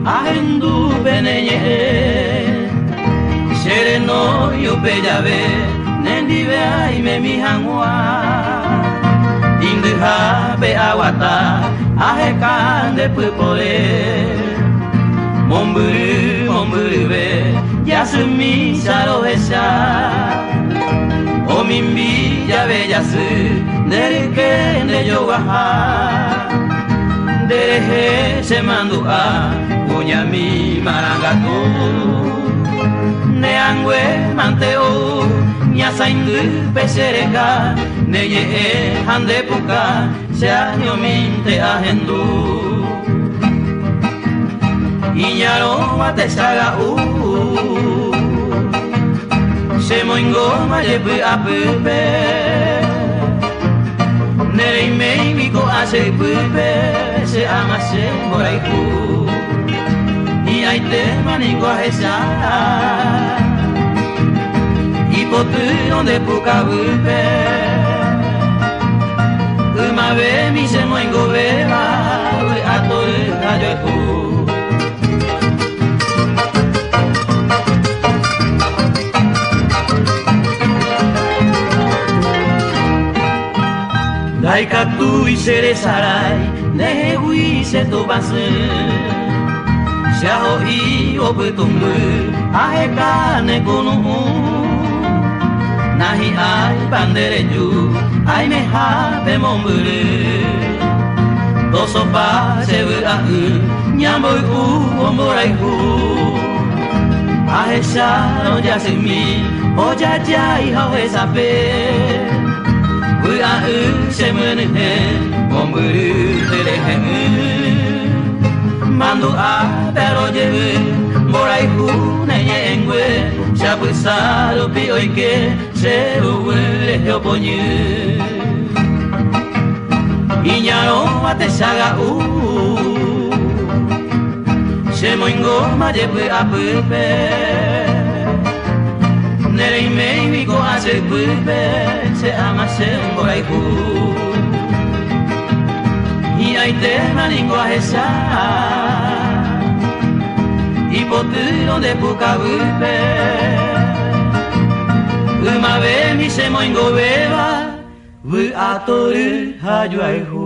ahendu beneye sereno yupe jabe nendibe aime mihangwa indha be awata ahekande pupole momburu momburu be yasumi sarohesha omimbi jabe yasu nerike neyogaha derehe semandua punyami marangatu neangwe manteo nyasaindu pesereka neye hande puka seaño minte ahendu iñaro matesaga semoingo mayepu apupe nereimei miko ase pupe se amase moraiku y aite maniko ahesa ipotu onde puka pupe umabe mi semoingo beba atoru hayoku Daikatu isere sarai nehui setobasu Xiao i obutungu aheka nekonu Nahi ai bandereju ai meha bemomburu Dosopa sebu au nyamboi u omborai u Ahesha no yasumi ojajai hawe sape Uau semenehe momburu terehe Mandu a pero jewe morai hu neye engwe Shabusaro pi oike se uwe yoponyu Iñaro atesaga Semoingo majepe apupe Nereimei miko ase pupe se amase moraiku y aite maniko ahesa ipotu onde puka pupe umabe mi semoingo beba vu atoru hayoaihu